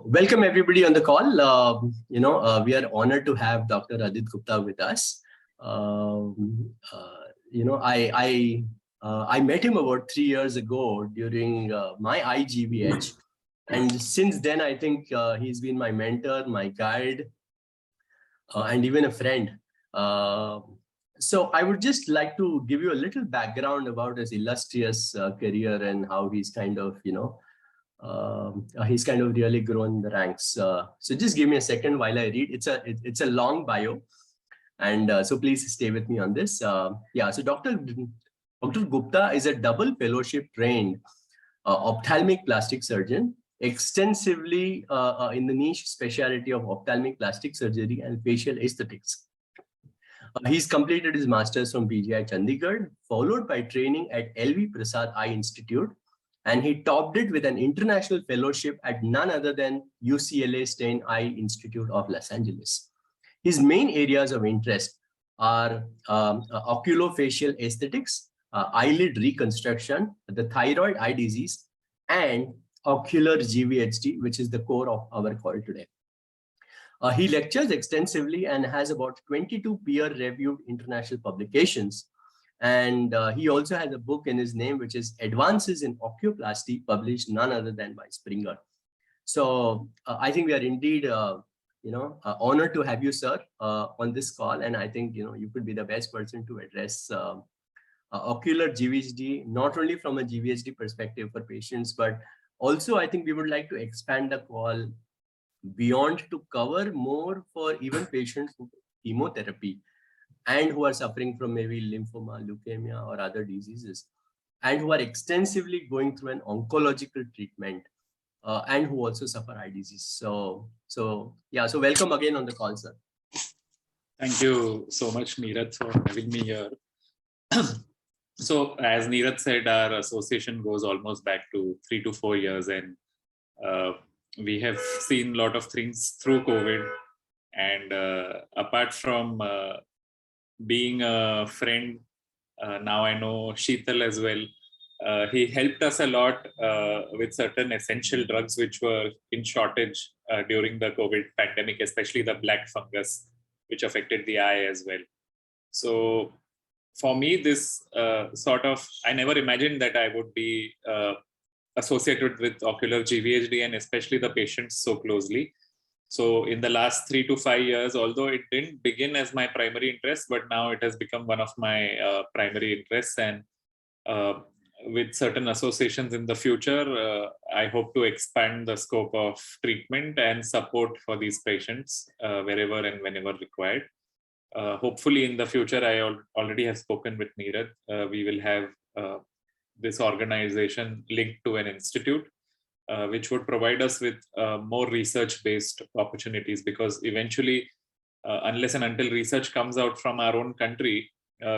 Welcome everybody on the call. We are honored to have Dr. Adit Gupta with us. I met him about 3 years ago during my GvH, and since then I think he's been my mentor, my guide, and even a friend. So I would just like to give you a little background about his illustrious career and how he's kind of really grown the ranks. So just give me a second while I read. It's a long bio, and so please stay with me on this. So Dr. Gupta is a double fellowship trained ophthalmic plastic surgeon, extensively in the niche specialty of ophthalmic plastic surgery and facial aesthetics. He's completed his master's from PGI Chandigarh, followed by training at LV Prasad Eye Institute, and he topped it with an international fellowship at none other than UCLA Stein Eye Institute of Los Angeles. His main areas of interest are Oculofacial Aesthetics, eyelid reconstruction, the thyroid eye disease, and ocular GVHD, which is the core of our call today. He lectures extensively and has about 22 peer-reviewed international publications. And he also has a book in his name, which is Advances in Oculoplasty, published none other than by Springer. So I think we are indeed, honored to have you, sir, on this call. And I think, you could be the best person to address ocular GVHD, not only from a GVHD perspective for patients, but also I think we would like to expand the call beyond to cover more for even patients who chemotherapy and who are suffering from maybe lymphoma, leukemia, or other diseases, and who are extensively going through an oncological treatment, and who also suffer eye disease. So welcome again on the call, sir. Thank you so much, Neeraj, for having me here. So as Neeraj said, our association goes almost back to 3 to 4 years, and we have seen a lot of things through COVID. And apart from being a friend, now I know Sheetal as well. He helped us a lot with certain essential drugs which were in shortage during the COVID pandemic, especially the black fungus, which affected the eye as well. So for me, this I never imagined that I would be associated with ocular GVHD and especially the patients so closely. So in the last 3 to 5 years, although it didn't begin as my primary interest, but now it has become one of my primary interests. And with certain associations in the future, I hope to expand the scope of treatment and support for these patients wherever and whenever required. Hopefully in the future, I already have spoken with Neeraj, we will have this organization linked to an institute, which would provide us with more research-based opportunities, because eventually, unless and until research comes out from our own country,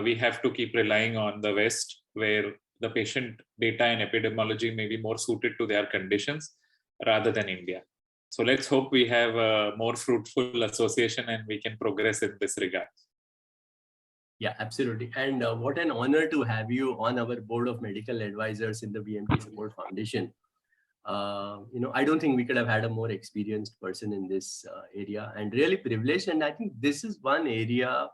we have to keep relying on the West, where the patient data and epidemiology may be more suited to their conditions rather than India. So let's hope we have a more fruitful association and we can progress in this regard. Yeah, absolutely. And what an honor to have you on our board of medical advisors in the BMT Support Foundation. I don't think we could have had a more experienced person in this area, and really privileged. And I think this is one area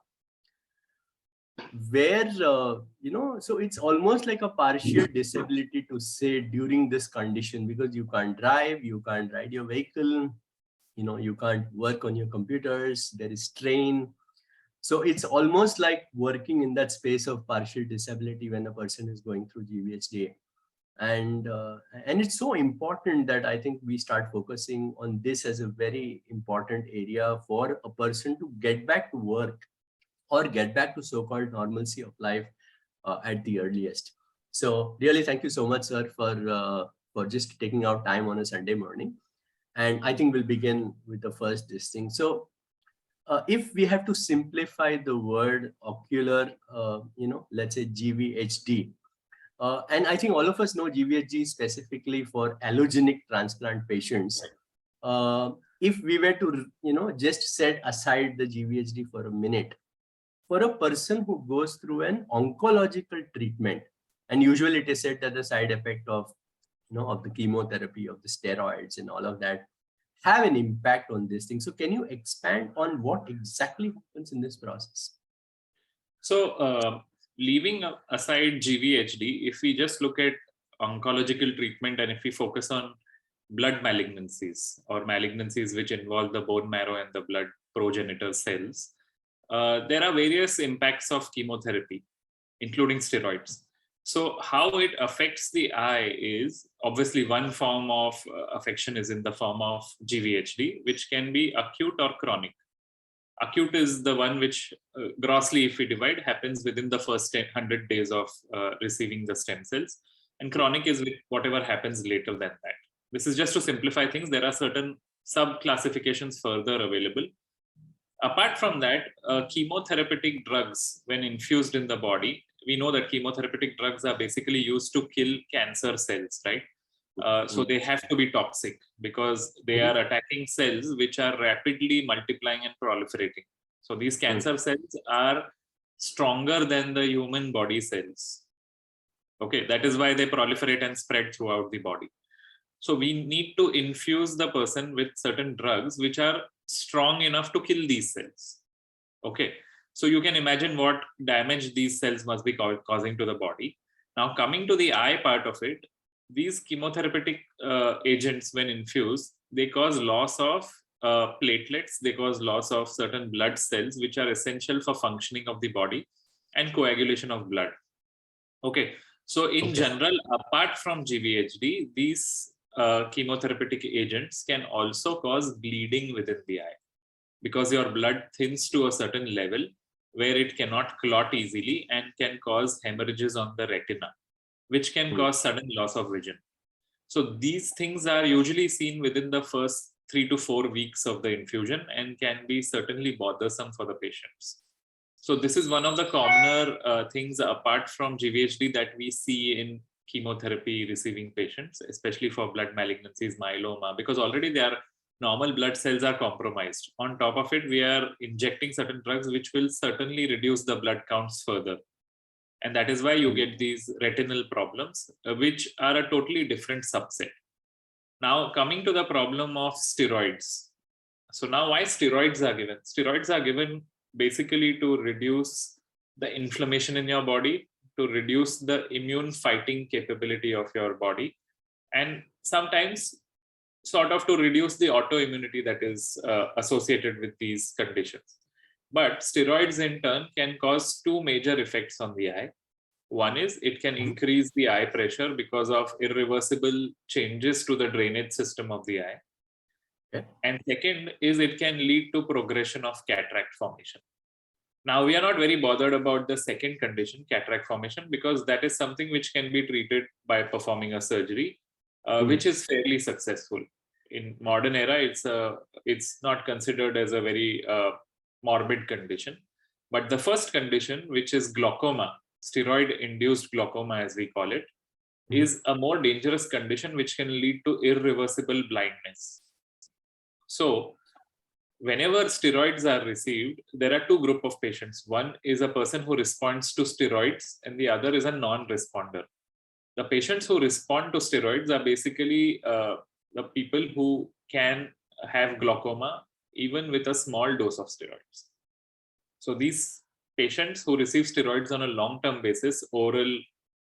where, so it's almost like a partial disability to say during this condition, because you can't drive, you can't ride your vehicle, you can't work on your computers, there is strain. So it's almost like working in that space of partial disability when a person is going through GVHD. And it's so important that I think we start focusing on this as a very important area for a person to get back to work or get back to so-called normalcy of life at the earliest. So really, thank you so much, sir, for just taking out time on a Sunday morning. And I think we'll begin with the first thing. So if we have to simplify the word ocular, let's say GVHD, and I think all of us know GVHD specifically for allogenic transplant patients. If we were to, just set aside the GVHD for a minute, for a person who goes through an oncological treatment, and usually it is said that the side effect of, of the chemotherapy, of the steroids and all of that have an impact on this thing. So can you expand on what exactly happens in this process? So leaving aside GVHD, if we just look at oncological treatment and if we focus on blood malignancies or malignancies which involve the bone marrow and the blood progenitor cells, there are various impacts of chemotherapy, including steroids. So how it affects the eye is obviously one form of affection is in the form of GVHD, which can be acute or chronic. Acute is the one which grossly, if we divide, happens within the first 100 days of receiving the stem cells. And chronic is whatever happens later than that. This is just to simplify things. There are certain sub-classifications further available. Apart from that, chemotherapeutic drugs, when infused in the body, we know that chemotherapeutic drugs are basically used to kill cancer cells, right? So they have to be toxic because they are attacking cells which are rapidly multiplying and proliferating. So these cancer cells are stronger than the human body cells. Okay, that is why they proliferate and spread throughout the body. So we need to infuse the person with certain drugs which are strong enough to kill these cells. Okay, so you can imagine what damage these cells must be causing to the body. Now coming to the eye part of it, these chemotherapeutic agents, when infused, they cause loss of platelets, they cause loss of certain blood cells which are essential for functioning of the body and coagulation of blood. Okay, so in general, apart from GVHD, these chemotherapeutic agents can also cause bleeding within the eye because your blood thins to a certain level where it cannot clot easily and can cause hemorrhages on the retina, which can cause sudden loss of vision. So these things are usually seen within the first 3 to 4 weeks of the infusion and can be certainly bothersome for the patients. So this is one of the commoner things apart from GVHD that we see in chemotherapy receiving patients, especially for blood malignancies, myeloma, because already their normal blood cells are compromised. On top of it, we are injecting certain drugs which will certainly reduce the blood counts further. And that is why you get these retinal problems, which are a totally different subset. Now, coming to the problem of steroids. So now why steroids are given? Steroids are given basically to reduce the inflammation in your body, to reduce the immune fighting capability of your body, and sometimes sort of to reduce the autoimmunity that is associated with these conditions. But steroids in turn can cause two major effects on the eye. One is it can increase the eye pressure because of irreversible changes to the drainage system of the eye. And second is it can lead to progression of cataract formation. Now, we are not very bothered about the second condition, cataract formation, because that is something which can be treated by performing a surgery, which is fairly successful. In modern era, it's not considered as a very morbid condition. But the first condition, which is glaucoma, steroid-induced glaucoma as we call it, is a more dangerous condition which can lead to irreversible blindness. So, whenever steroids are received, there are two groups of patients. One is a person who responds to steroids and the other is a non-responder. The patients who respond to steroids are basically the people who can have glaucoma even with a small dose of steroids. So these patients who receive steroids on a long-term basis, oral,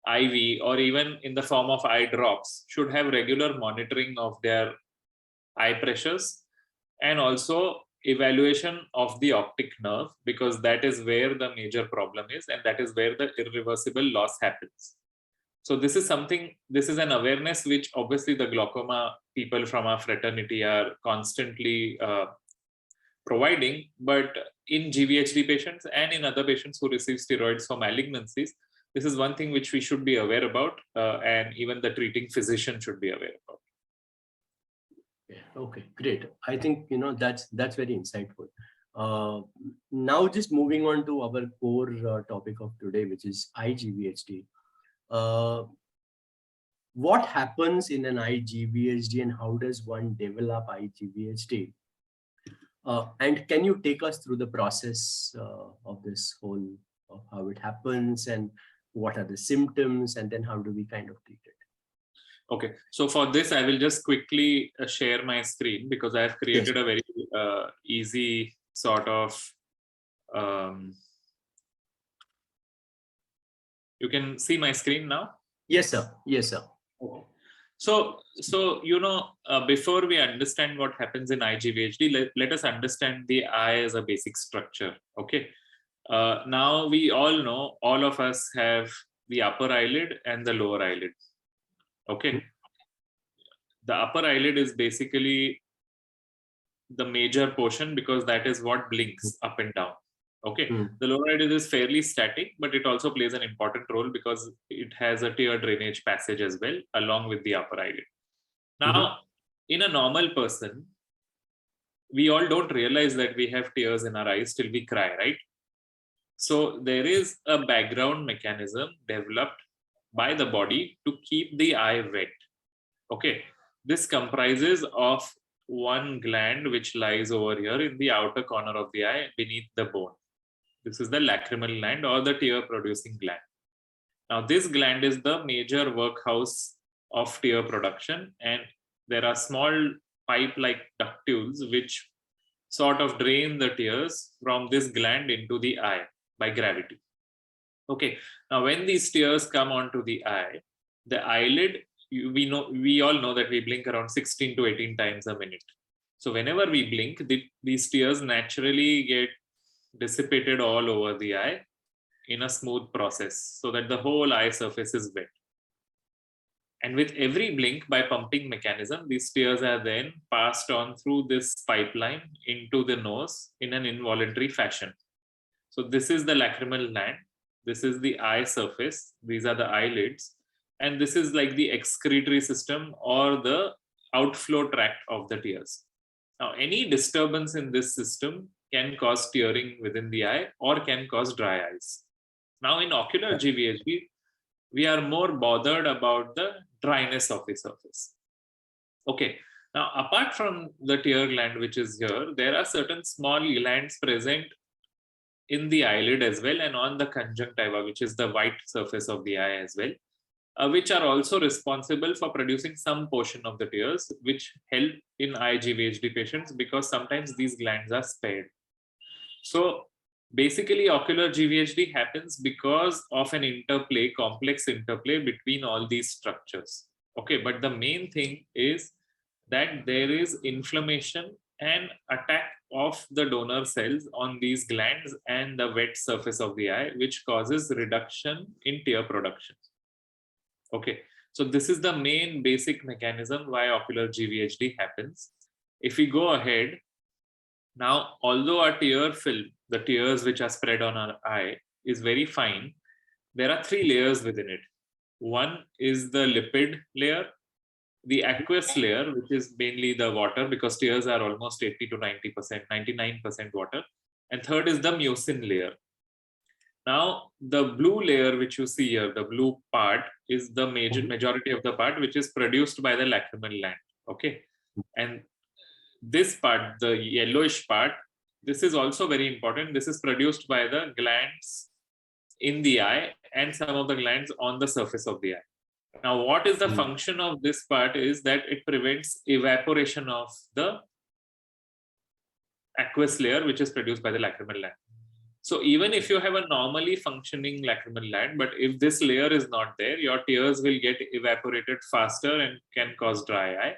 IV, or even in the form of eye drops, should have regular monitoring of their eye pressures and also evaluation of the optic nerve, because that is where the major problem is and that is where the irreversible loss happens. So this is an awareness which obviously the glaucoma people from our fraternity are constantly providing, but in GVHD patients and in other patients who receive steroids for malignancies, this is one thing which we should be aware about and even the treating physician should be aware about. Okay, great. I think that's very insightful. Now, just moving on to our core topic of today, which is IGVHD. What happens in an IGVHD and how does one develop IGVHD? And can you take us through the process of this whole, of how it happens and what are the symptoms, and then how do we kind of treat it? Okay, so for this, I will just quickly share my screen because I have created a very easy sort of, you can see my screen now? Yes, sir. Yes, sir. Okay. So before we understand what happens in IGVHD, let us understand the eye as a basic structure. Okay. Now we all know, all of us have the upper eyelid and the lower eyelid. Okay. The upper eyelid is basically the major portion because that is what blinks up and down. Okay. The lower eyelid is fairly static, but it also plays an important role because it has a tear drainage passage as well, along with the upper eyelid. Now, in a normal person, we all don't realize that we have tears in our eyes till we cry, right? So there is a background mechanism developed by the body to keep the eye wet. Okay. This comprises of one gland which lies over here in the outer corner of the eye beneath the bone. This is the lacrimal gland or the tear producing gland. Now this gland is the major workhouse of tear production, and there are small pipe-like ductules which sort of drain the tears from this gland into the eye by gravity. Okay, now when these tears come onto the eye, the eyelid, we all know that we blink around 16 to 18 times a minute. So whenever we blink, these tears naturally get dissipated all over the eye in a smooth process so that the whole eye surface is wet. And with every blink, by pumping mechanism, these tears are then passed on through this pipeline into the nose in an involuntary fashion. So this is the lacrimal gland. This is the eye surface. These are the eyelids. And this is like the excretory system or the outflow tract of the tears. Now, any disturbance in this system can cause tearing within the eye or can cause dry eyes. Now, in ocular GVHD, we are more bothered about the dryness of the surface. Okay. Now, apart from the tear gland, which is here, there are certain small glands present in the eyelid as well and on the conjunctiva, which is the white surface of the eye as well, which are also responsible for producing some portion of the tears, which help in IGVHD patients because sometimes these glands are spared. So basically, ocular GVHD happens because of an interplay, complex interplay between all these structures. Okay, but the main thing is that there is inflammation and attack of the donor cells on these glands and the wet surface of the eye, which causes reduction in tear production. Okay, so this is the main basic mechanism why ocular GVHD happens. If we go ahead, now, although our tear film, the tears which are spread on our eye, is very fine, there are three layers within it. One is the lipid layer, the aqueous layer, which is mainly the water because tears are almost 80 to 90%, 99% water. And third is the mucin layer. Now, the blue layer which you see here, the blue part is the majority of the part which is produced by the lacrimal gland. Okay. And this part, the yellowish part, this is also very important. This is produced by the glands in the eye and some of the glands on the surface of the eye. Now, what is the function of this part is that it prevents evaporation of the aqueous layer, which is produced by the lacrimal gland. So even if you have a normally functioning lacrimal gland, but if this layer is not there, your tears will get evaporated faster and can cause dry eye.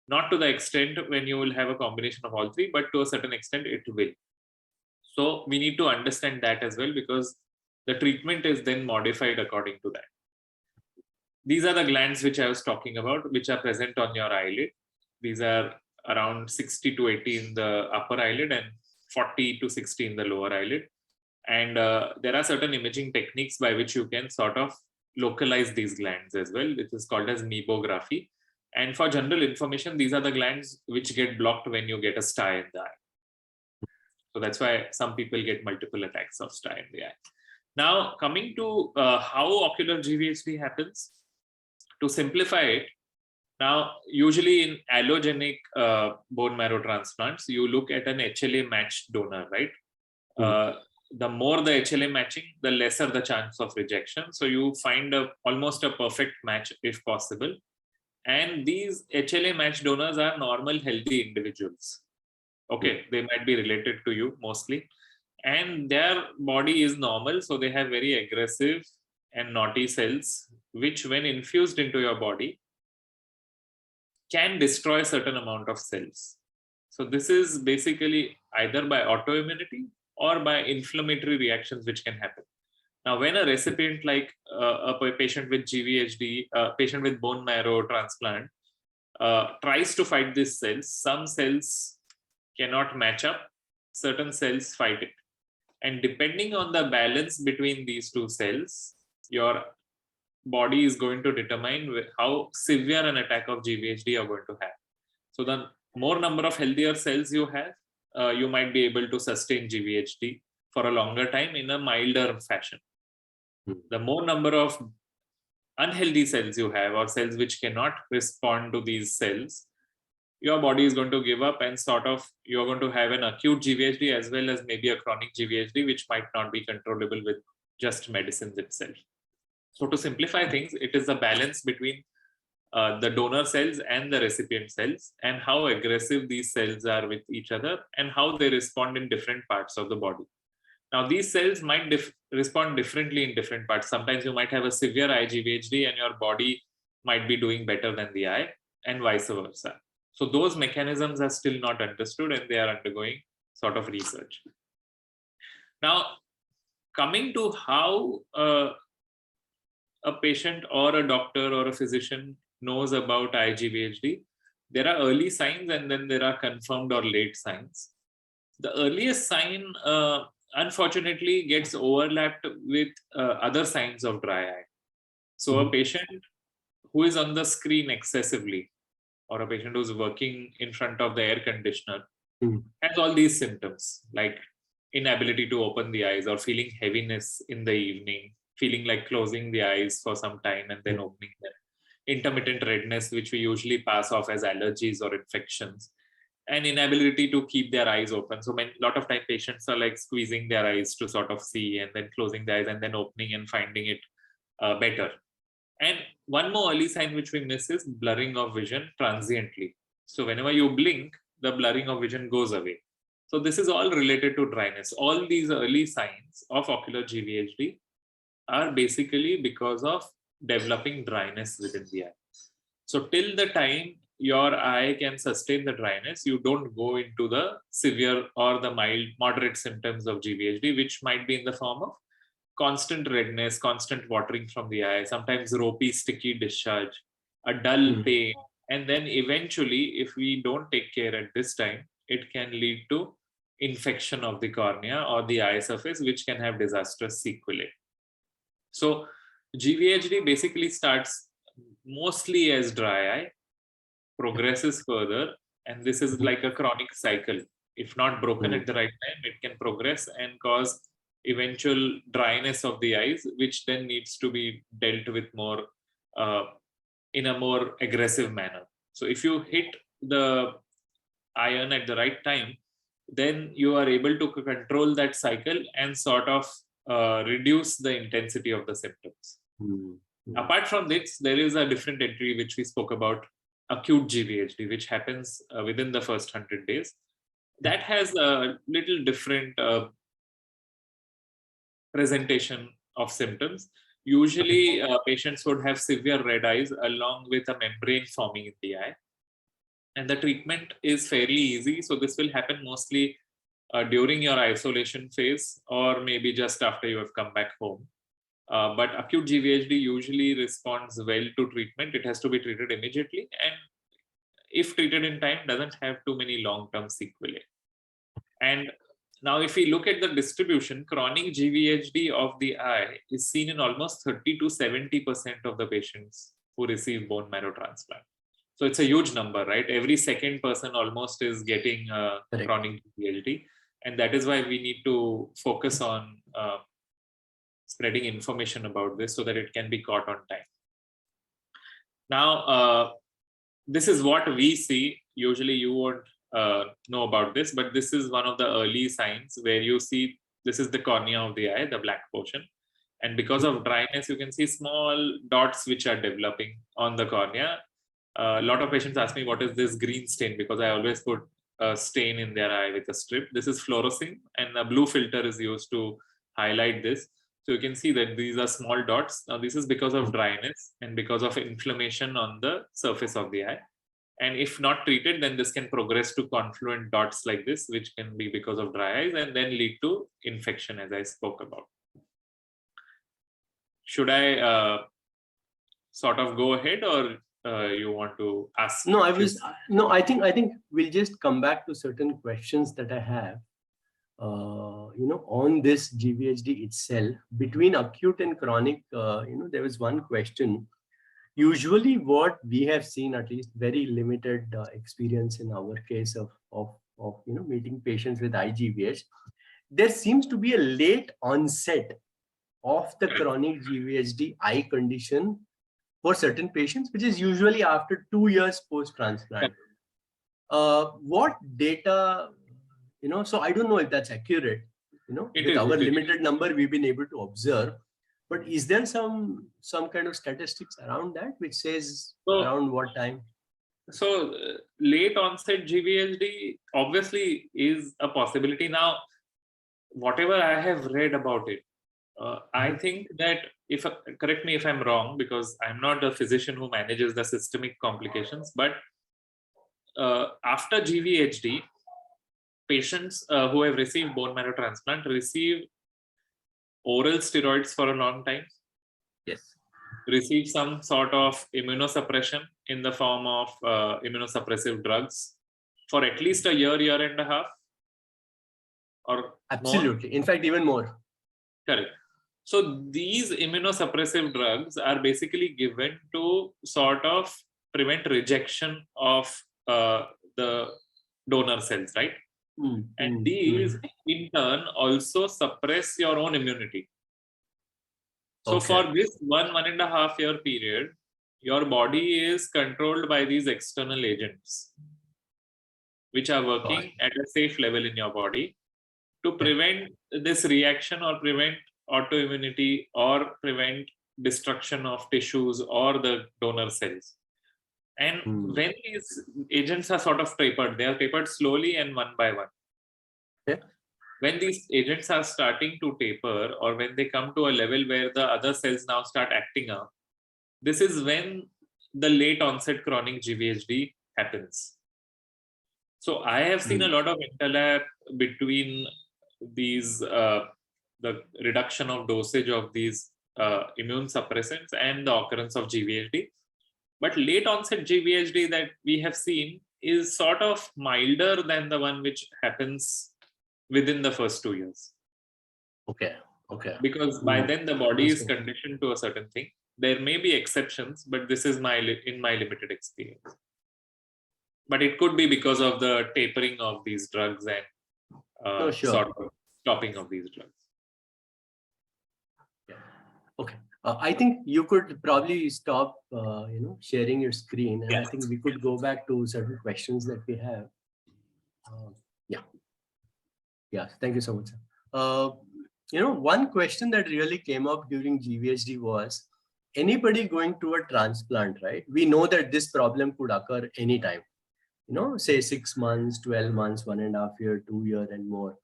Not to the extent when you will have a combination of all three, but to a certain extent it will. So we need to understand that as well because the treatment is then modified according to that. These are the glands which I was talking about, which are present on your eyelid. These are around 60 to 80 in the upper eyelid and 40 to 60 in the lower eyelid. And there are certain imaging techniques by which you can sort of localize these glands as well. It is called as meibography. And for general information, these are the glands which get blocked when you get a sty in the eye. So that's why some people get multiple attacks of sty in the eye. Now, coming to how ocular GVHD happens, to simplify it, now, usually in allogenic bone marrow transplants, you look at an HLA matched donor, right? The more the HLA matching, the lesser the chance of rejection. So you find almost a perfect match if possible. And these HLA matched donors are normal, healthy individuals. Okay, they might be related to you mostly. And their body is normal, so they have very aggressive and naughty cells, which when infused into your body can destroy a certain amount of cells. So this is basically either by autoimmunity or by inflammatory reactions which can happen. Now, when a recipient like a patient with GVHD, a patient with bone marrow transplant, tries to fight these cells, some cells cannot match up, certain cells fight it. And depending on the balance between these two cells, your body is going to determine how severe an attack of GVHD you're going to have. So the more number of healthier cells you have, you might be able to sustain GVHD for a longer time in a milder fashion. The more number of unhealthy cells you have, or cells which cannot respond to these cells, your body is going to give up, and sort of you're going to have an acute GVHD as well as maybe a chronic GVHD, which might not be controllable with just medicines itself. So to simplify things, it is the balance between the donor cells and the recipient cells, and how aggressive these cells are with each other and how they respond in different parts of the body. Now, these cells might respond differently in different parts. Sometimes you might have a severe eye GVHD and your body might be doing better than the eye, and vice versa. So those mechanisms are still not understood, and they are undergoing sort of research. Now, coming to how a patient or a doctor or a physician knows about eye GVHD, there are early signs and then there are confirmed or late signs. The earliest sign, unfortunately, gets overlapped with other signs of dry eye. So a patient who is on the screen excessively, or a patient who's working in front of the air conditioner, has all these symptoms like inability to open the eyes, or feeling heaviness in the evening, feeling like closing the eyes for some time and then opening them, intermittent redness, which we usually pass off as allergies or infections, and inability to keep their eyes open. So a lot of time patients are like squeezing their eyes to sort of see, and then closing the eyes and then opening and finding it better. And one more early sign which we miss is blurring of vision transiently. So whenever you blink, the blurring of vision goes away. So this is all related to dryness. All these early signs of ocular GVHD are basically because of developing dryness within the eye. So till the time your eye can sustain the dryness, you don't go into the severe or the mild, moderate symptoms of GVHD, which might be in the form of constant redness, constant watering from the eye, sometimes ropey, sticky discharge, a dull pain. And then eventually, if we don't take care at this time, it can lead to infection of the cornea or the eye surface, which can have disastrous sequelae. So GVHD basically starts mostly as dry eye, progresses further, and this is like a chronic cycle. If not broken at the right time, it can progress and cause eventual dryness of the eyes, which then needs to be dealt with more in a more aggressive manner. So if you hit the iron at the right time, then you are able to control that cycle and sort of reduce the intensity of the symptoms. Apart from this, there is a different entry which we spoke about, acute GVHD, which happens within the first 100 days. That has a little different presentation of symptoms. Usually, patients would have severe red eyes along with a membrane forming in the eye. And the treatment is fairly easy. So this will happen mostly during your isolation phase, or maybe just after you have come back home. But acute GVHD usually responds well to treatment. It has to be treated immediately, and if treated in time, doesn't have too many long-term sequelae. And now if we look at the distribution, chronic GVHD of the eye is seen in almost 30 to 70% of the patients who receive bone marrow transplant. So it's a huge number, right? Every second person almost is getting chronic GVHD. And that is why we need to focus on spreading information about this so that it can be caught on time. Now, this is what we see. Usually you won't know about this, but this is one of the early signs where you see, this is the cornea of the eye, the black portion. And because of dryness, you can see small dots which are developing on the cornea. A lot of patients ask me, what is this green stain? Because I always put a stain in their eye with a strip. This is fluorescein, and a blue filter is used to highlight this. So you can see that these are small dots. Now this is because of dryness and because of inflammation on the surface of the eye. And if not treated, then this can progress to confluent dots like this, which can be because of dry eyes and then lead to infection, as I spoke about. Should I sort of go ahead, or you want to ask? No, I think we'll just come back to certain questions that I have. On this GVHD itself, between acute and chronic, there was one question. Usually what we have seen, at least very limited experience in our case of meeting patients with IGVH, there seems to be a late onset of the chronic GVHD eye condition for certain patients, which is usually after 2 years post-transplant. What data, so I don't know if that's accurate, with our limited number we've been able to observe, but is there some kind of statistics around that which says around what time? So late onset GVHD obviously is a possibility. Now, whatever I have read about it, I think that, correct me if I'm wrong, because I'm not a physician who manages the systemic complications, but after GVHD, patients who have received bone marrow transplant receive oral steroids for a long time. Yes. Receive some sort of immunosuppression in the form of immunosuppressive drugs for at least a year, year and a half, or absolutely more. In fact, even more. Correct. So these immunosuppressive drugs are basically given to sort of prevent rejection of the donor cells, right? And these in turn also suppress your own immunity. So for this 1.5 year period, your body is controlled by these external agents, which are working at a safe level in your body to prevent this reaction, or prevent autoimmunity, or prevent destruction of tissues or the donor cells. And when these agents are sort of tapered, they are tapered slowly and one by one. When these agents are starting to taper, or when they come to a level where the other cells now start acting up, this is when the late onset chronic GVHD happens. So I have seen a lot of interlap between these, the reduction of dosage of these immune suppressants and the occurrence of GVHD. But late onset GVHD that we have seen is sort of milder than the one which happens within the first 2 years. Okay. Because by then the body is conditioned to a certain thing. There may be exceptions, but this is in my limited experience. But it could be because of the tapering of these drugs and sort of stopping of these drugs. Okay. I think you could probably stop, sharing your screen, and I think we could go back to certain questions that we have. Yeah. Thank you so much. One question that really came up during GVHD was, anybody going to a transplant, right? We know that this problem could occur anytime, say 6 months, 12 months, 1.5 years, 2 years and more.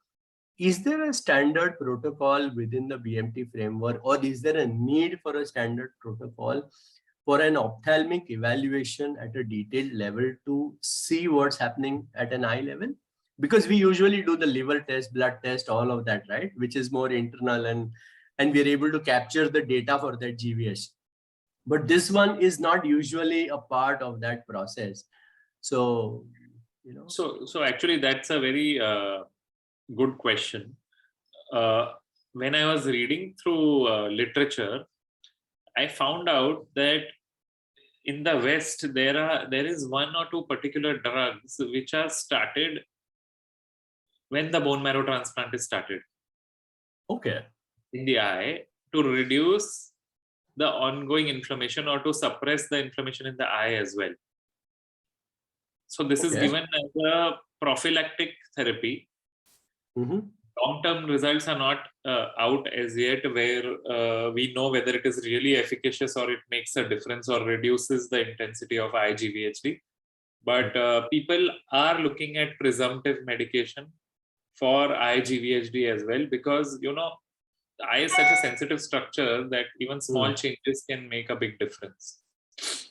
Is there a standard protocol within the BMT framework, or is there a need for a standard protocol for an ophthalmic evaluation at a detailed level to see what's happening at an eye level? Because we usually do the liver test, blood test, all of that, right? Which is more internal, and we're able to capture the data for that GVH. But this one is not usually a part of that process. So, So actually that's a very good question. When I was reading through literature, I found out that in the West, there is 1 or 2 particular drugs which are started when the bone marrow transplant is started. In the eye, to reduce the ongoing inflammation or to suppress the inflammation in the eye as well. So this is given as a prophylactic therapy long-term results are not out as yet, where we know whether it is really efficacious or it makes a difference or reduces the intensity of GVHD. But people are looking at presumptive medication for GVHD as well, because the eye is such a sensitive structure that even small changes can make a big difference.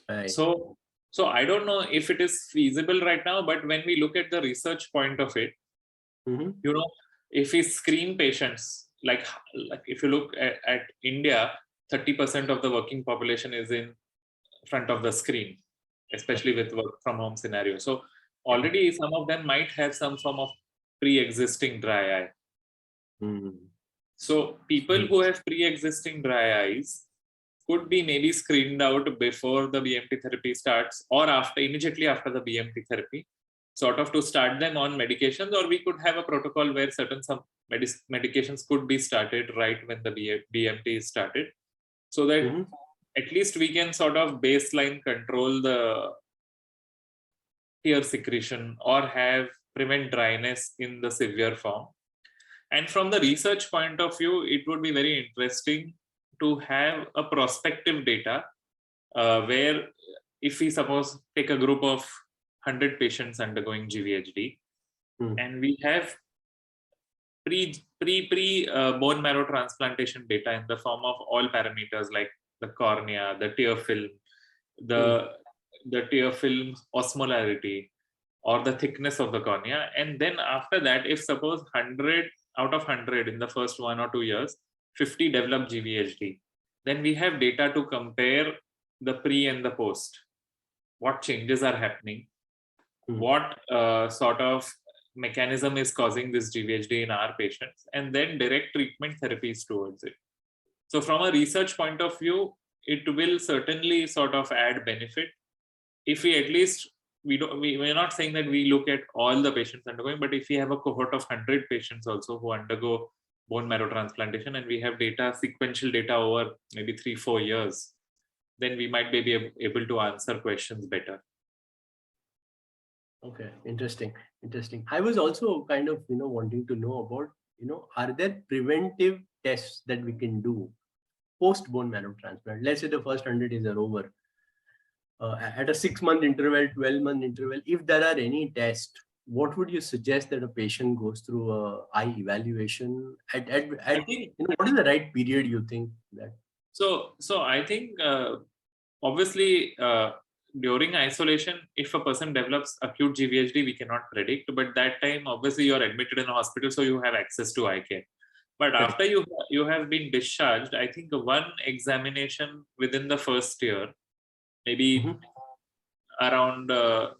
Right. So I don't know if it is feasible right now, but when we look at the research point of it, if we screen patients, like if you look at India, 30% of the working population is in front of the screen, especially with work from home scenario. So already some of them might have some form of pre-existing dry eye. So people who have pre-existing dry eyes could be maybe screened out before the BMT therapy starts, or immediately after the BMT therapy, sort of to start them on medications, or we could have a protocol where some medications could be started right when the BMT is started, so that at least we can sort of baseline control the tear secretion or prevent dryness in the severe form. And from the research point of view, it would be very interesting to have a prospective data where if we suppose take a group of 100 patients undergoing GVHD, and we have pre bone marrow transplantation data in the form of all parameters like the cornea, the tear film, the tear film osmolarity, or the thickness of the cornea. And then after that, if suppose 100 out of 100 in the first 1 or 2 years, 50 develop GVHD, then we have data to compare the pre and the post. What changes are happening? What sort of mechanism is causing this GVHD in our patients? And then direct treatment therapies towards it. So from a research point of view, it will certainly sort of add benefit if we at least we're not saying that we look at all the patients undergoing, but if we have a cohort of 100 patients also who undergo bone marrow transplantation, and we have sequential data over maybe 3-4 years, then we might be able to answer questions better. Okay, interesting. I was also kind of wanting to know about are there preventive tests that we can do post bone marrow transplant? Let's say the first 100 days are over. At a 6-month interval, 12-month interval, if there are any tests, what would you suggest that a patient goes through eye evaluation? I think what is the right period you think that? So I think obviously during isolation, if a person develops acute GVHD, we cannot predict. But that time, obviously, you are admitted in a hospital, so you have access to eye care. But after you have been discharged, I think one examination within the first year, maybe around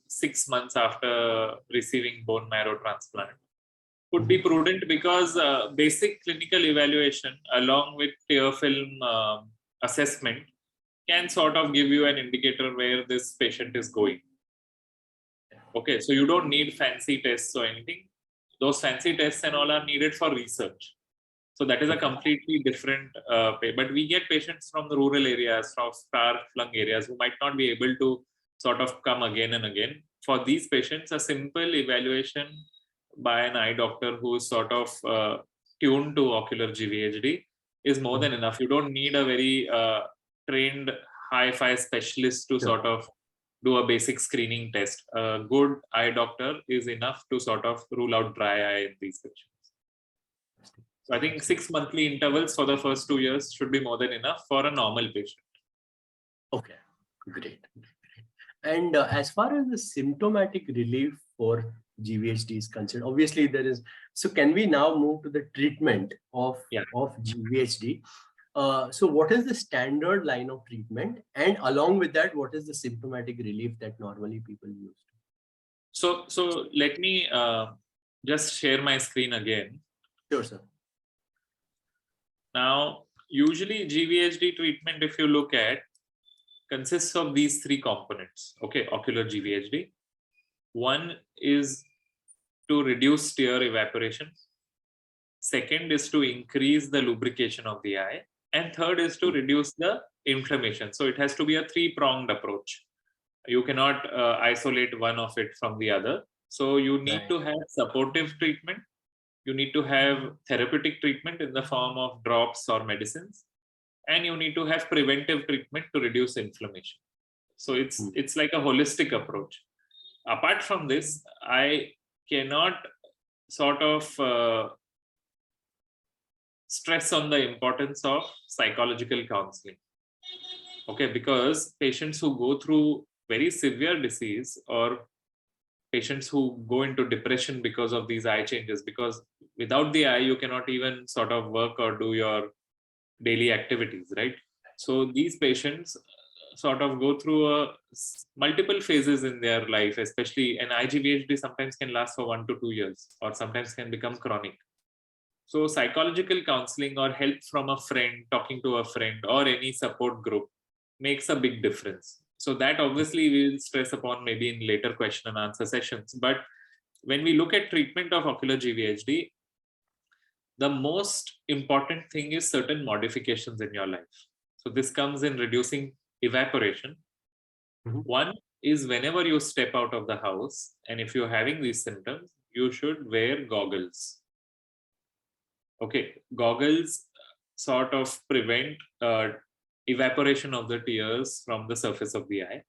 6 months after receiving bone marrow transplant, could be prudent, because basic clinical evaluation along with tear film assessment can sort of give you an indicator where this patient is going. Okay, so you don't need fancy tests or anything. Those fancy tests and all are needed for research. So that is a completely different but we get patients from the rural areas, from far-flung areas, who might not be able to sort of come again and again. For these patients, a simple evaluation by an eye doctor who is sort of tuned to ocular GVHD is more than enough. You don't need a very trained hi-fi specialist to sort of do a basic screening test. A good eye doctor is enough to sort of rule out dry eye in these patients. So I think 6 monthly intervals for the first 2 years should be more than enough for a normal patient. Okay, great. And as far as the symptomatic relief for GVHD is concerned, obviously there is. So can we now move to the treatment of GVHD? So what is the standard line of treatment? And along with that, what is the symptomatic relief that normally people use? So let me just share my screen again. Sure, sir. Now, usually GVHD treatment, if you look at, consists of these 3 components. Okay, ocular GVHD. One is to reduce tear evaporation. Second is to increase the lubrication of the eye. And third is to reduce the inflammation. So it has to be a 3-pronged approach. You cannot isolate one of it from the other. So you need to have supportive treatment, you need to have therapeutic treatment in the form of drops or medicines, and you need to have preventive treatment to reduce inflammation. So it's like a holistic approach. Apart from this, I cannot sort of stress on the importance of psychological counseling. Okay, because patients who go through very severe disease, or patients who go into depression because of these eye changes, because without the eye, you cannot even sort of work or do your daily activities, right? So these patients sort of go through multiple phases in their life, especially an IGVHD sometimes can last for 1 to 2 years, or sometimes can become chronic. So psychological counseling or help from a friend, talking to a friend, or any support group makes a big difference. So that obviously we will stress upon maybe in later question and answer sessions. But when we look at treatment of ocular GVHD, the most important thing is certain modifications in your life. So this comes in reducing evaporation. One is whenever you step out of the house, and if you're having these symptoms, you should wear goggles. Okay, goggles sort of prevent evaporation of the tears from the surface of the eye.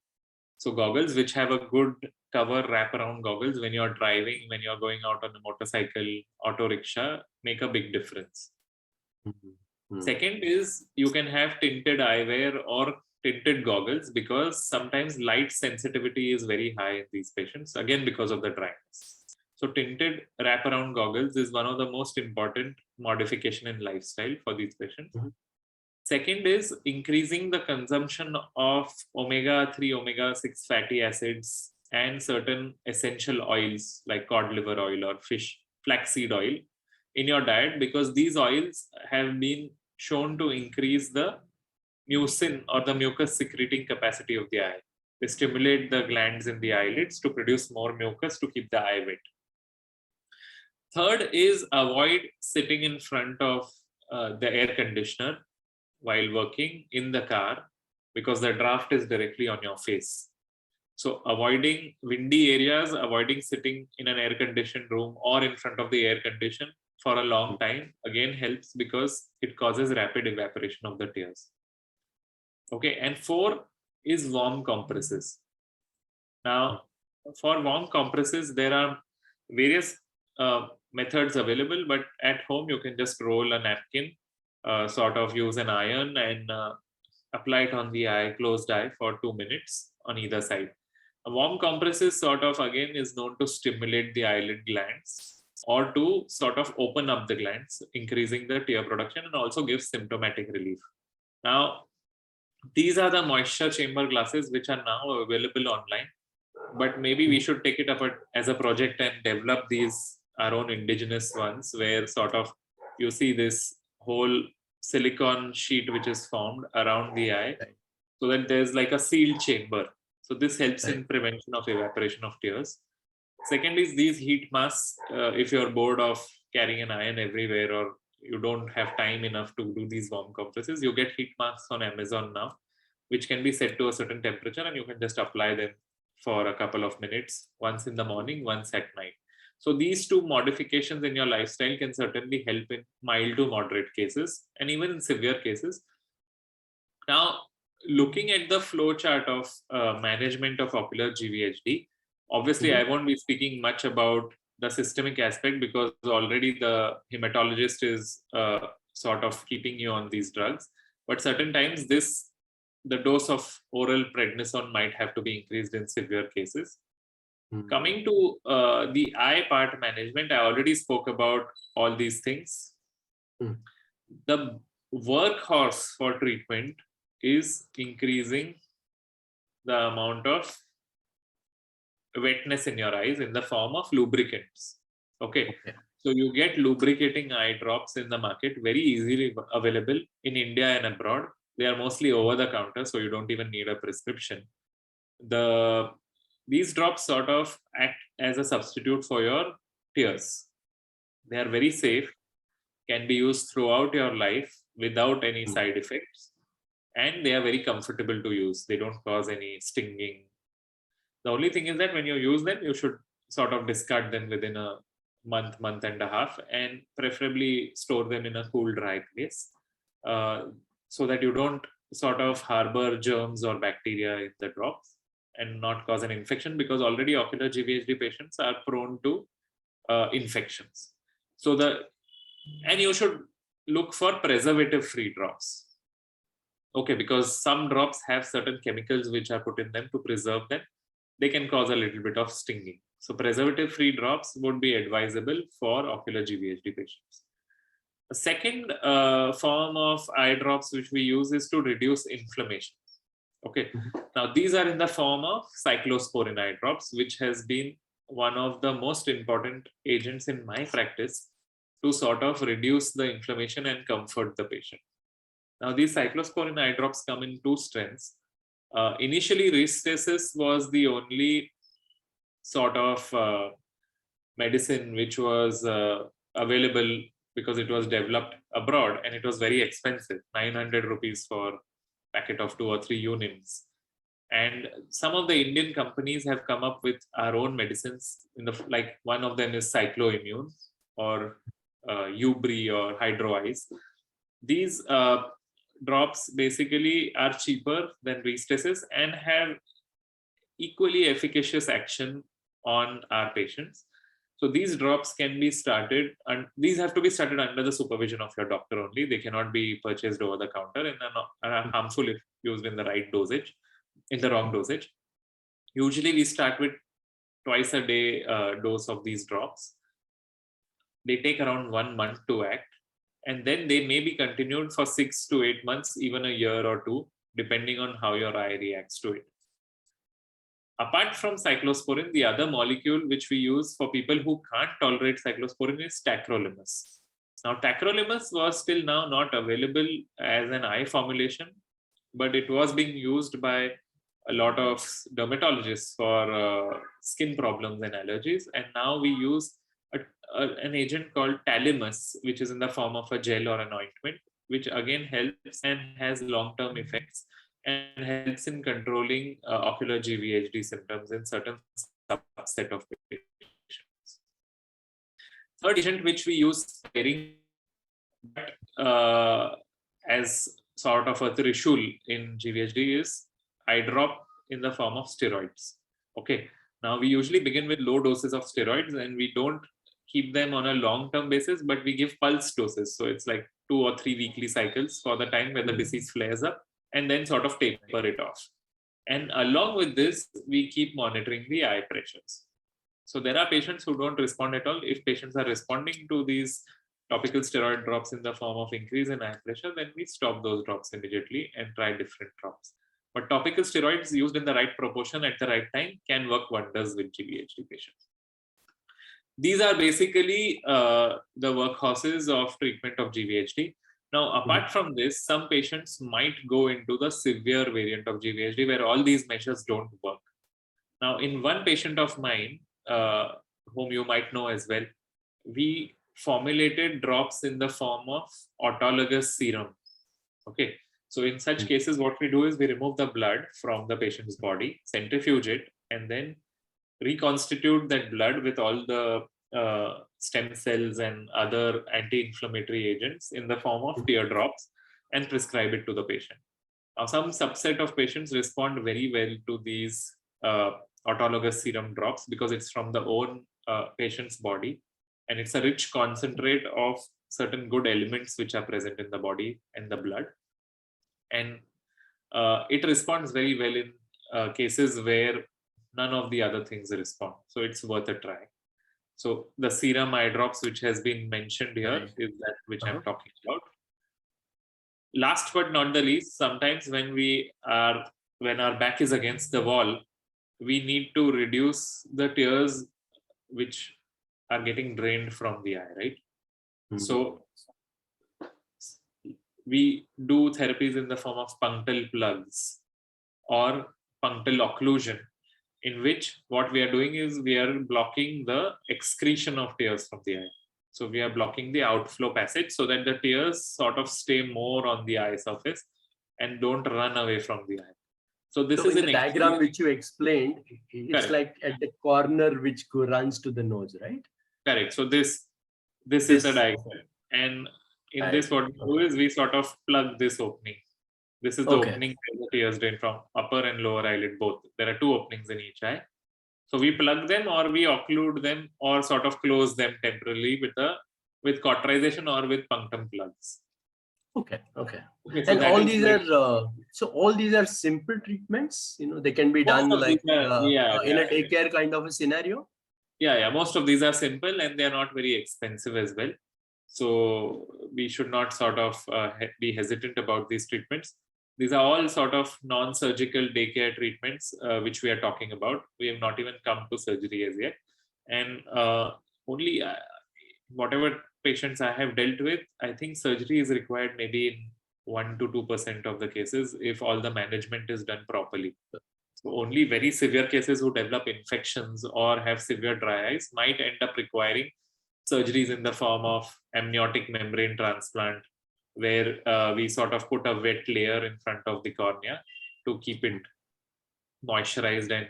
So goggles which have a good cover wraparound goggles when you're driving, when you're going out on a motorcycle, auto rickshaw, make a big difference. Second is you can have tinted eyewear or tinted goggles, because sometimes light sensitivity is very high in these patients, again because of the dryness. So tinted wraparound goggles is one of the most important modification in lifestyle for these patients. Second is increasing the consumption of omega-3, omega-6 fatty acids and certain essential oils like cod liver oil or flaxseed oil in your diet, because these oils have been shown to increase the mucin or the mucus secreting capacity of the eye. They stimulate the glands in the eyelids to produce more mucus to keep the eye wet. Third is avoid sitting in front of the air conditioner while working in the car, because the draft is directly on your face. So avoiding windy areas, avoiding sitting in an air-conditioned room or in front of the air condition for a long time, again helps because it causes rapid evaporation of the tears. Okay, and 4 is warm compresses. Now, for warm compresses, there are various methods available, but at home you can just roll a napkin, sort of use an iron and apply it on the eye, closed eye for 2 minutes on either side. A warm compresses sort of again is known to stimulate the eyelid glands or to sort of open up the glands, increasing the tear production, and also gives symptomatic relief. Now, these are the moisture chamber glasses which are now available online, but maybe we should take it up as a project and develop these our own indigenous ones, where sort of you see this whole silicone sheet which is formed around the eye, so that there's like a sealed chamber. So this helps in prevention of evaporation of tears. Second is these heat masks. If you're bored of carrying an iron everywhere, or you don't have time enough to do these warm compresses, you get heat masks on Amazon now, which can be set to a certain temperature, and you can just apply them for a couple of minutes, once in the morning, once at night. So these 2 modifications in your lifestyle can certainly help in mild to moderate cases and even in severe cases. Now, looking at the flow chart of management of ocular GVHD, obviously I won't be speaking much about the systemic aspect, because already the hematologist is sort of keeping you on these drugs. But certain times the dose of oral prednisone might have to be increased in severe cases. Coming to the eye part management, I already spoke about all these things. The workhorse for treatment is increasing the amount of wetness in your eyes in the form of lubricants. Okay. So you get lubricating eye drops in the market, very easily available in India and abroad. They are mostly over the counter, so you don't even need a prescription. These drops sort of act as a substitute for your tears. They are very safe, can be used throughout your life without any side effects, and they are very comfortable to use. They don't cause any stinging. The only thing is that when you use them, you should sort of discard them within a month and a half, and preferably store them in a cool, dry place, so that you don't sort of harbor germs or bacteria in the drops and not cause an infection, because already ocular GVHD patients are prone to infections. And you should look for preservative-free drops. Okay, because some drops have certain chemicals which are put in them to preserve them. They can cause a little bit of stinging. So preservative-free drops would be advisable for ocular GVHD patients. The second form of eye drops which we use is to reduce inflammation. Okay, now these are in the form of cyclosporin eye drops, which has been one of the most important agents in my practice to sort of reduce the inflammation and comfort the patient. Now, these cyclosporin eye drops come in two strengths. Initially, Restasis was the only sort of medicine which was available because it was developed abroad and it was very expensive, 900 rupees for a packet of 2 or 3 units. And some of the Indian companies have come up with our own medicines. Like one of them is Cycloimmune or Ubri or Hydroice. These drops basically are cheaper than Restasis and have equally efficacious action on our patients. So these drops can be started, and these have to be started under the supervision of your doctor only. They cannot be purchased over the counter and are harmful if used in the right dosage, in the wrong dosage. Usually we start with twice a day dose of these drops. They take around 1 month to act, and then they may be continued for 6 to 8 months, even a year or two, depending on how your eye reacts to it. Apart from cyclosporin, the other molecule which we use for people who can't tolerate cyclosporin is tacrolimus. Now, tacrolimus was till now not available as an eye formulation, but it was being used by a lot of dermatologists for skin problems and allergies. And now we use an agent called Talimus, which is in the form of a gel or an ointment, which again helps and has long-term effects and helps in controlling ocular GVHD symptoms in certain subset of patients. Third agent which we use sparingly, but as sort of a trishul in GVHD is eye drop in the form of steroids. Okay, now we usually begin with low doses of steroids and we don't keep them on a long-term basis, but we give pulse doses. So it's like 2 or 3 weekly cycles for the time when the disease flares up, and then sort of taper it off. And along with this, we keep monitoring the eye pressures. So there are patients who don't respond at all. If patients are responding to these topical steroid drops in the form of increase in eye pressure, then we stop those drops immediately and try different drops. But topical steroids used in the right proportion at the right time can work wonders with GVHD patients. These are basically the workhorses of treatment of GVHD. Now, apart from this, some patients might go into the severe variant of GVHD where all these measures don't work. Now, in one patient of mine, whom you might know as well, we formulated drops in the form of autologous serum. Okay, so in such cases, what we do is we remove the blood from the patient's body, centrifuge it, and then reconstitute that blood with all the stem cells and other anti-inflammatory agents in the form of teardrops and prescribe it to the patient. Now, some subset of patients respond very well to these autologous serum drops because it's from the own patient's body, and it's a rich concentrate of certain good elements which are present in the body and the blood. And it responds very well in cases where none of the other things respond. So it's worth a try. So the serum eye drops, which has been mentioned here, is that which I'm talking about. Last but not the least, sometimes when our back is against the wall, we need to reduce the tears which are getting drained from the eye, right? So we do therapies in the form of punctal plugs or punctal occlusion, in which what we are doing is we are blocking the excretion of tears from the eye. So we are blocking the outflow passage so that the tears sort of stay more on the eye surface and don't run away from the eye. So this is in the diagram which you explained, it's correct, like at the corner which runs to the nose, right? Correct. So this is the diagram, and in this what we do is we sort of plug this opening. This is the opening where the tears drain from upper and lower eyelid both. There are two openings in each eye. So we plug them, or we occlude them, or sort of close them temporarily with cauterization or with punctum plugs. Okay. So and all these are all these are simple treatments. They can be done like in a daycare kind of a scenario. Yeah. Most of these are simple and they are not very expensive as well. So we should not sort of be hesitant about these treatments. These are all sort of non-surgical daycare treatments which we are talking about. We have not even come to surgery as yet. And only whatever patients I have dealt with, I think surgery is required maybe in 1 to 2% of the cases if all the management is done properly. So only very severe cases who develop infections or have severe dry eyes might end up requiring surgeries in the form of amniotic membrane transplant, where we sort of put a wet layer in front of the cornea to keep it moisturized and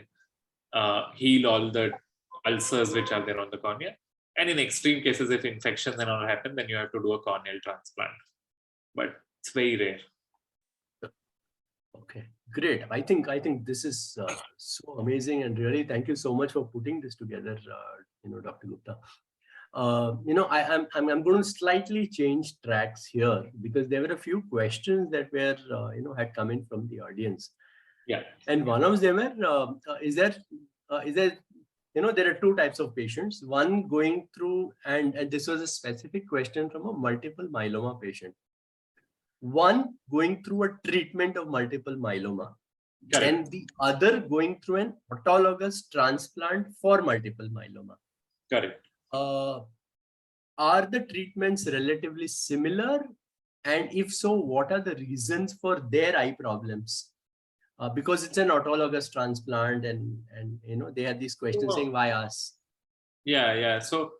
heal all the ulcers which are there on the cornea. And in extreme cases, if infections and all happen, then you have to do a corneal transplant. But it's very rare. Okay, great. I think this is so amazing, and really thank you so much for putting this together, Dr. Gupta. I'm going to slightly change tracks here because there were a few questions that were had come in from the audience. Yeah. And one of them is there there are two types of patients. One going through, and this was a specific question from a multiple myeloma patient. One going through a treatment of multiple myeloma. Correct. And the other going through an autologous transplant for multiple myeloma. Correct. Are the treatments relatively similar? And if so, what are the reasons for their eye problems? Because it's an autologous transplant, and they had these questions saying, why us? Yeah. So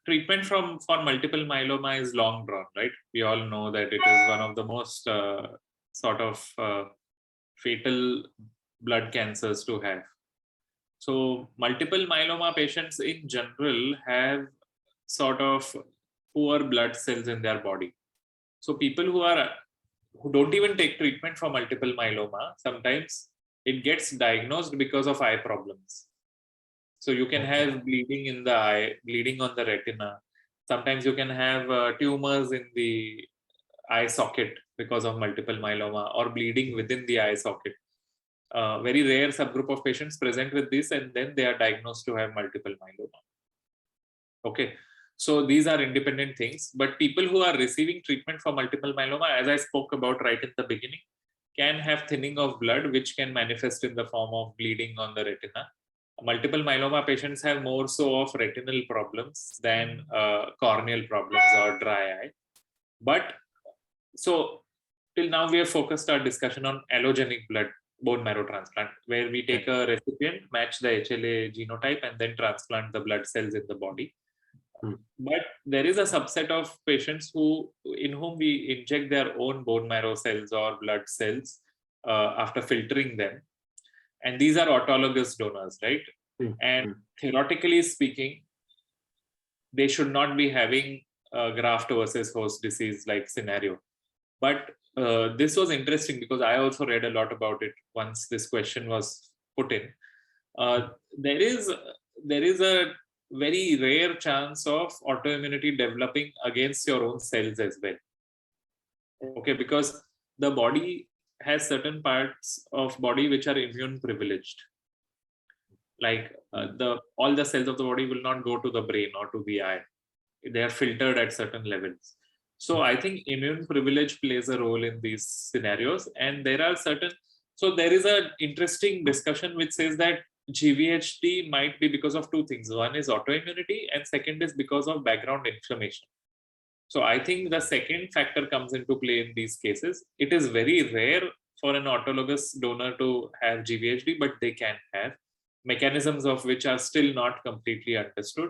treatment for multiple myeloma is long drawn, right? We all know that it is one of the most fatal blood cancers to have. So multiple myeloma patients in general have sort of poor blood cells in their body. So people who don't even take treatment for multiple myeloma, sometimes it gets diagnosed because of eye problems. So you can have bleeding in the eye, bleeding on the retina. Sometimes you can have tumors in the eye socket because of multiple myeloma, or bleeding within the eye socket. Very rare subgroup of patients present with this, and then they are diagnosed to have multiple myeloma. Okay, so these are independent things, but people who are receiving treatment for multiple myeloma, as I spoke about right in the beginning, can have thinning of blood, which can manifest in the form of bleeding on the retina. Multiple myeloma patients have more so of retinal problems than corneal problems or dry eye. But so till now, we have focused our discussion on allogenic bone marrow transplant, where we take a recipient, match the HLA genotype, and then transplant the blood cells in the body. But there is a subset of patients in whom we inject their own bone marrow cells or blood cells after filtering them. And these are autologous donors, right? And theoretically speaking, they should not be having graft versus host disease like scenario. But this was interesting because I also read a lot about it once this question was put in. There is a very rare chance of autoimmunity developing against your own cells as well. Okay, because the body has certain parts of body which are immune privileged. Like all the cells of the body will not go to the brain or to the eye. They are filtered at certain levels. So I think immune privilege plays a role in these scenarios. And there are so there is an interesting discussion which says that GVHD might be because of two things. One is autoimmunity, and second is because of background inflammation. So I think the second factor comes into play in these cases. It is very rare for an autologous donor to have GVHD, but they can have, mechanisms of which are still not completely understood.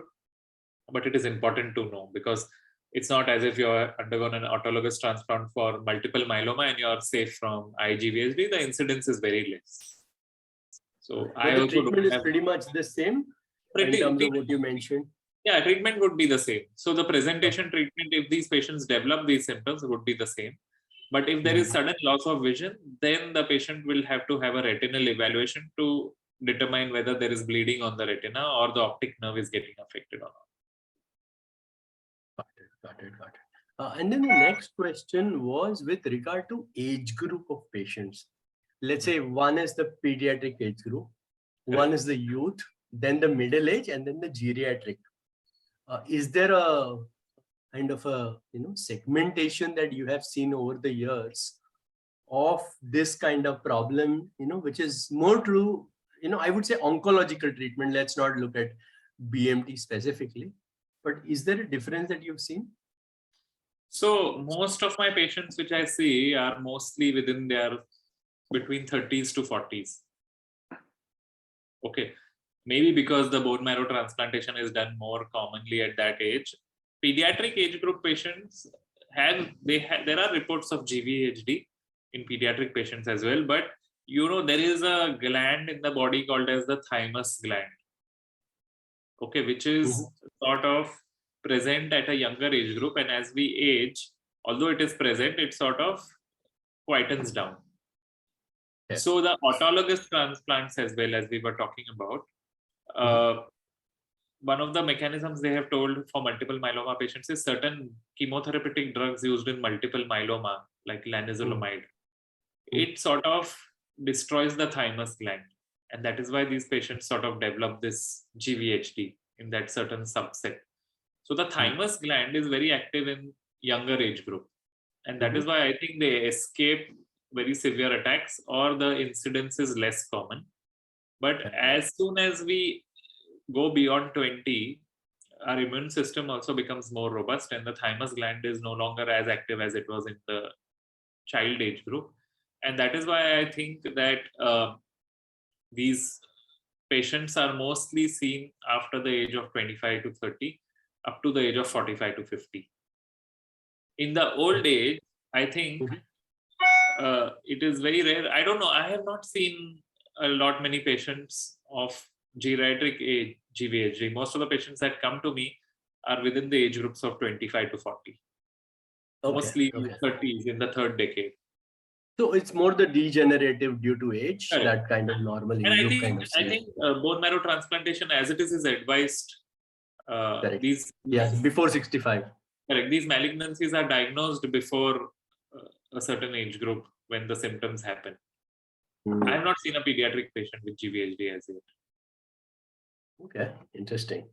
But it is important to know, because it's not as if you're undergone an autologous transplant for multiple myeloma and you're safe from IGVHD. The incidence is very less. So the treatment is pretty much the same. in terms of what you mentioned? Yeah, treatment would be the same. So the presentation treatment, if these patients develop these symptoms, would be the same. But if there is sudden loss of vision, then the patient will have to have a retinal evaluation to determine whether there is bleeding on the retina or the optic nerve is getting affected or not. Got it. And then the next question was with regard to age group of patients. Let's say one is the pediatric age group, one is the youth, then the middle age, and then the geriatric. Is there a kind of a segmentation that you have seen over the years of this kind of problem, which is more true, I would say oncological treatment. Let's not look at BMT specifically, but is there a difference that you've seen? So most of my patients which I see are mostly within their between 30s to 40s. Okay, maybe because the bone marrow transplantation is done more commonly at that age. Pediatric age group patients there are reports of GVHD in pediatric patients as well, but there is a gland in the body called as the thymus gland, okay, which is sort of present at a younger age group, and as we age, although it is present, it sort of quietens down. Yes. So the autologous transplants, as well as we were talking about, one of the mechanisms they have told for multiple myeloma patients is certain chemotherapeutic drugs used in multiple myeloma, like lanezolomide. It sort of destroys the thymus gland, and that is why these patients sort of develop this GVHD in that certain subset. So the thymus gland is very active in younger age group, and that is why I think they escape very severe attacks, or the incidence is less common. But as soon as we go beyond 20, our immune system also becomes more robust, and the thymus gland is no longer as active as it was in the child age group. And that is why I think that these patients are mostly seen after the age of 25 to 30, up to the age of 45 to 50. In the old age, I think it is very rare. I don't know. I have not seen many patients of geriatric age GVHD. Most of the patients that come to me are within the age groups of 25 to 40. Mostly 30s in the third decade. So it's more the degenerative due to age, that kind of normally. And I think bone marrow transplantation as it is advised. Before 65. Correct. These malignancies are diagnosed before a certain age group when the symptoms happen. I have not seen a pediatric patient with GVHD as yet. Okay, interesting.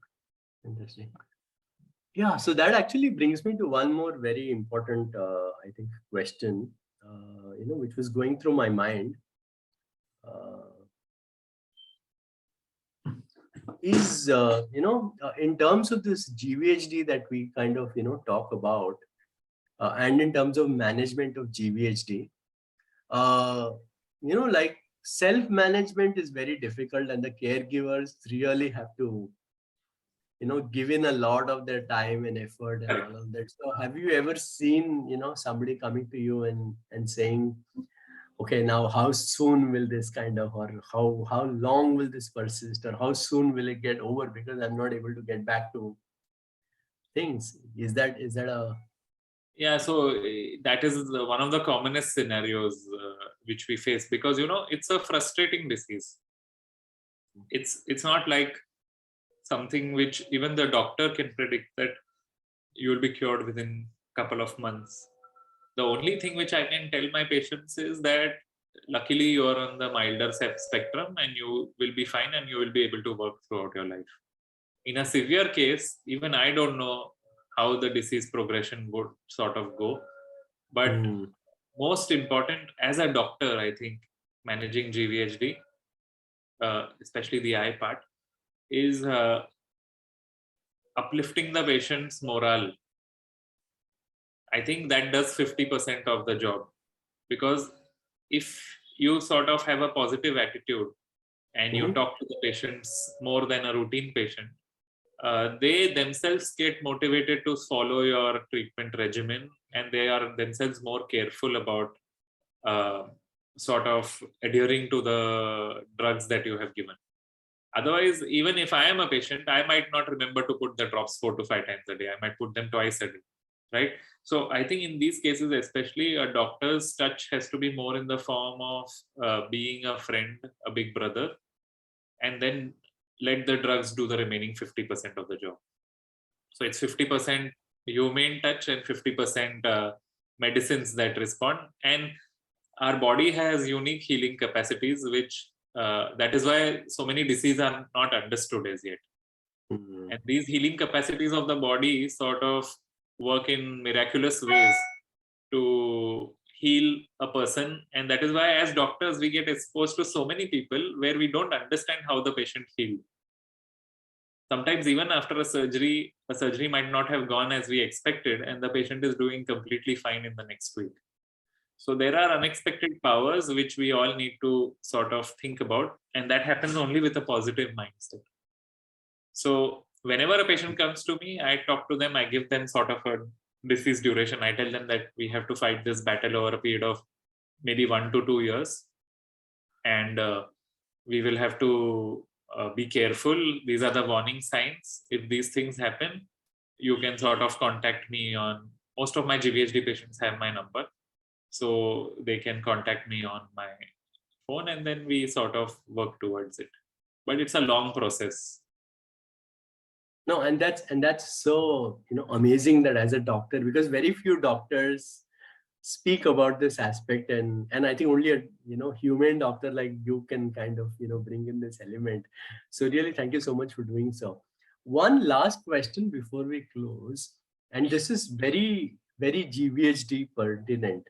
Yeah, so that actually brings me to one more very important, I think, question, which was going through my mind. Is, in terms of this GVHD that we kind of, talk about, and in terms of management of GVHD, like self-management is very difficult, and the caregivers really have to, give in a lot of their time and effort and all of that. So have you ever seen, somebody coming to you and saying, okay, now how soon will this kind of, or how long will this persist, or how soon will it get over because I'm not able to get back to things? Is that a... Yeah, so that is one of the commonest scenarios which we face, because it's a frustrating disease. It's not like something which even the doctor can predict that you will be cured within a couple of months. The only thing which I can tell my patients is that luckily you are on the milder spectrum and you will be fine and you will be able to work throughout your life. In a severe case, even I don't know how the disease progression would sort of go. But most important, as a doctor, I think managing GVHD, especially the eye part, is uplifting the patient's morale. I think that does 50% of the job, because if you sort of have a positive attitude and you talk to the patients more than a routine patient, they themselves get motivated to follow your treatment regimen, and they are themselves more careful about sort of adhering to the drugs that you have given. Otherwise, even if I am a patient, I might not remember to put the drops 4 to 5 times a day. I might put them twice a day, right? So I think in these cases, especially, a doctor's touch has to be more in the form of being a friend, a big brother, and then let the drugs do the remaining 50% of the job. So it's 50% humane touch and 50% medicines that respond. And our body has unique healing capacities, which that is why so many diseases are not understood as yet. Mm-hmm. And these healing capacities of the body sort of work in miraculous ways to heal a person. And that is why as doctors, we get exposed to so many people where we don't understand how the patient healed. Sometimes even after a surgery might not have gone as we expected, and the patient is doing completely fine in the next week. So there are unexpected powers which we all need to sort of think about, and that happens only with a positive mindset. So whenever a patient comes to me, I talk to them, I give them sort of a disease duration. I tell them that we have to fight this battle over a period of maybe 1 to 2 years, and we will have to be careful. These are the warning signs. If these things happen, you can sort of contact me on, most of my GVHD patients have my number, so they can contact me on my phone, and then we sort of work towards it. But it's a long process. No, and that's so, amazing that as a doctor, because very few doctors speak about this aspect, and I think only a human doctor like you can kind of bring in this element. So really, thank you so much for doing so. One last question before we close, and this is very, very GVHD pertinent,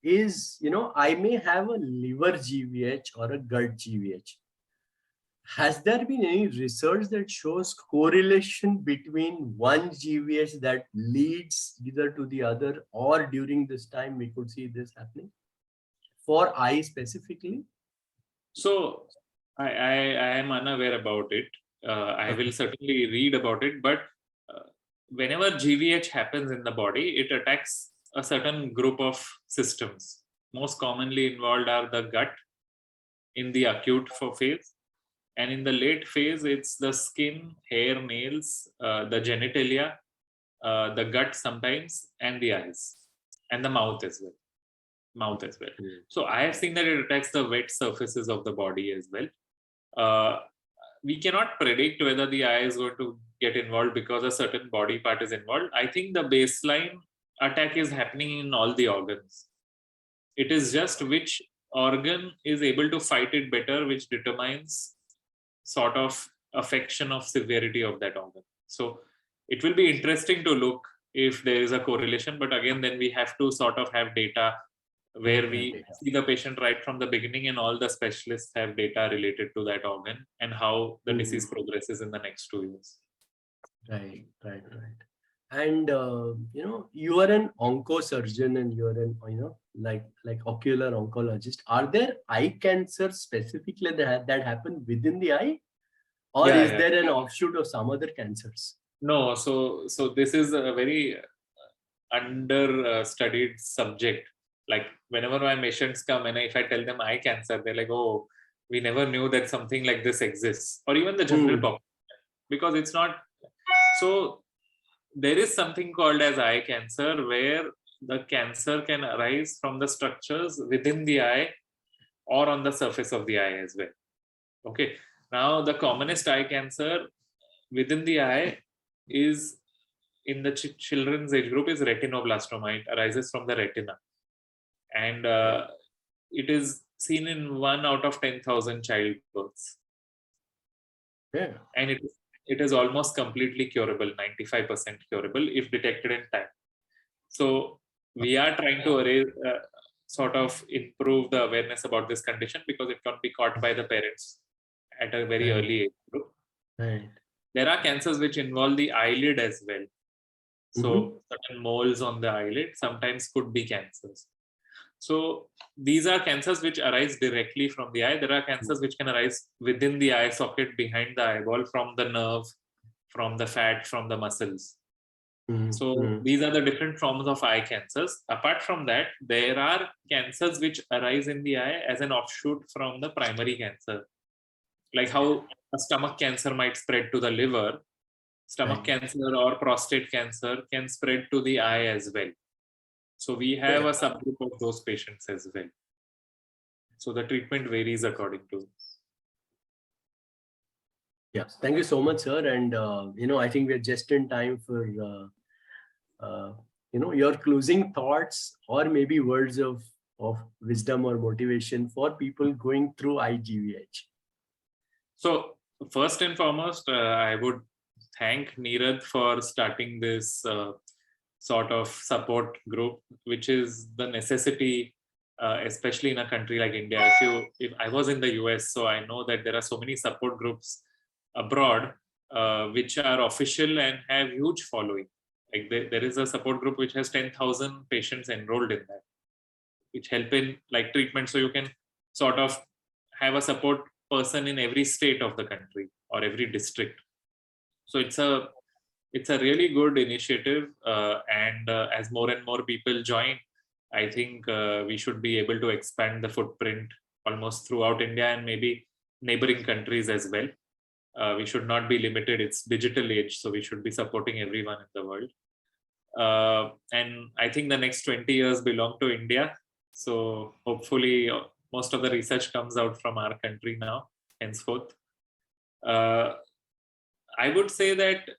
is I may have a liver GVH or a gut GVH. Has there been any research that shows correlation between one GVH that leads either to the other, or during this time we could see this happening for eye specifically? So I am unaware about it. I will certainly read about it, but whenever GVH happens in the body, it attacks a certain group of systems. Most commonly involved are the gut in the acute phase. And in the late phase, it's the skin, hair, nails, the genitalia, the gut sometimes, and the eyes, and the mouth as well. So I have seen that it attacks the wet surfaces of the body as well. We cannot predict whether the eye is going to get involved because a certain body part is involved. I think the baseline attack is happening in all the organs. It is just which organ is able to fight it better, which determines sort of affection of severity of that organ. So it will be interesting to look if there is a correlation, but again, then we have to sort of have data where we see the patient right from the beginning, and all the specialists have data related to that organ and how the disease progresses in the next 2 years. Right. And you are an oncosurgeon, and you are an like ocular oncologist. Are there eye cancers specifically that happen within the eye, or is there an offshoot of some other cancers? No, so this is a very under-studied subject. Like whenever my patients come and if I tell them eye cancer, they're like, oh, we never knew that something like this exists. Or even the general population, because it's not. So there is something called as eye cancer, where the cancer can arise from the structures within the eye or on the surface of the eye as well. Okay. Now the commonest eye cancer within the eye is in the children's age group is retinoblastoma. It arises from the retina. And it is seen in 1 out of 10,000 childbirths. Yeah. And it is almost completely curable, 95% curable if detected in time. So we are trying to sort of improve the awareness about this condition, because it can be caught by the parents at a very early age group. Right. There are cancers which involve the eyelid as well. So certain moles on the eyelid sometimes could be cancers. So these are cancers which arise directly from the eye. There are cancers which can arise within the eye socket, behind the eyeball, from the nerve, from the fat, from the muscles. So these are the different forms of eye cancers. Apart from that, there are cancers which arise in the eye as an offshoot from the primary cancer. like how a stomach cancer might spread to the liver, stomach cancer or prostate cancer can spread to the eye as well. So we have a subgroup of those patients as well. So the treatment varies according to. Yes, thank you so much, sir. And I think we're just in time for your closing thoughts or maybe words of wisdom or motivation for people going through IGVH. So first and foremost, I would thank Neerad for starting this sort of support group, which is the necessity, especially in a country like India. If I was in the US, so I know that there are so many support groups abroad, which are official and have huge following. Like there is a support group which has 10,000 patients enrolled in that, which help in like treatment. So you can sort of have a support person in every state of the country or every district. So it's a really good initiative, and as more and more people join, I think we should be able to expand the footprint almost throughout India and maybe neighboring countries as well. We should not be limited. It's digital age, so we should be supporting everyone in the world. And I think the next 20 years belong to India. So hopefully most of the research comes out from our country now, henceforth. I would say that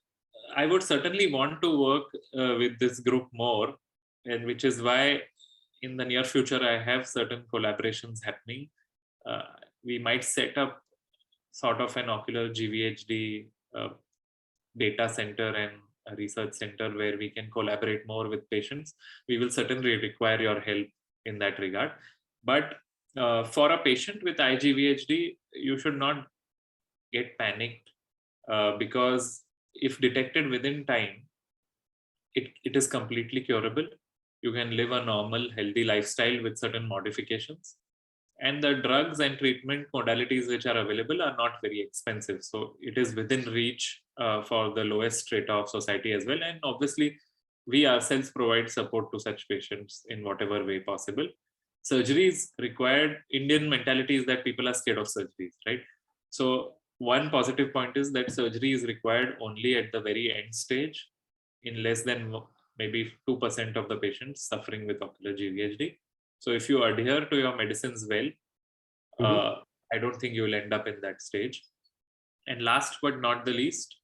I would certainly want to work with this group more, and which is why in the near future I have certain collaborations happening. We might set up sort of an ocular GVHD data center and a research center where we can collaborate more with patients. We will certainly require your help in that regard. But for a patient with IGVHD, you should not get panicked, because if detected within time, it is completely curable. You can live a normal, healthy lifestyle with certain modifications. And the drugs and treatment modalities which are available are not very expensive. So it is within reach for the lowest strata of society as well. And obviously, we ourselves provide support to such patients in whatever way possible. Surgeries required, Indian mentality is that people are scared of surgeries, right? So one positive point is that surgery is required only at the very end stage in less than maybe 2% of the patients suffering with ocular GVHD. So if you adhere to your medicines well, I don't think you will end up in that stage. And last but not the least,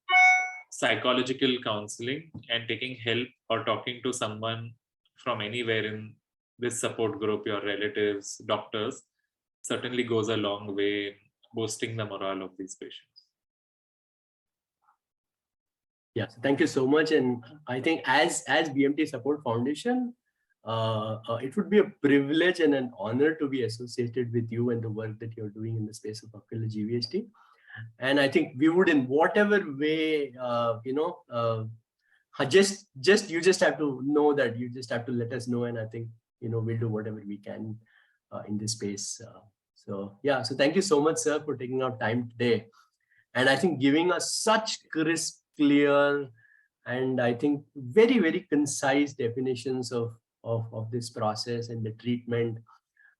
psychological counseling and taking help or talking to someone from anywhere in this support group, your relatives, doctors, certainly goes a long way in boosting the morale of these patients. Yes, thank you so much. And I think as BMT Support Foundation, it would be a privilege and an honor to be associated with you and the work that you're doing in the space of ocular GVHD. And I think we would, in whatever way, you just have to know that you just have to let us know. And I think, we'll do whatever we can in this space. So thank you so much, sir, for taking out time today. And I think giving us such crisp, clear, and I think very, very concise definitions of this process and the treatment.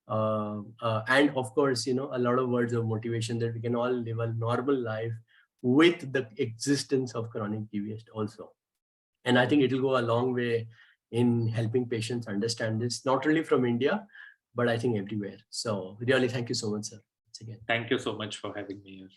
And of course, a lot of words of motivation that we can all live a normal life with the existence of chronic GVHD also. And I think it will go a long way in helping patients understand this, not only from India, but I think everywhere. So really, thank you so much, sir. Once again. Thank you so much for having me here.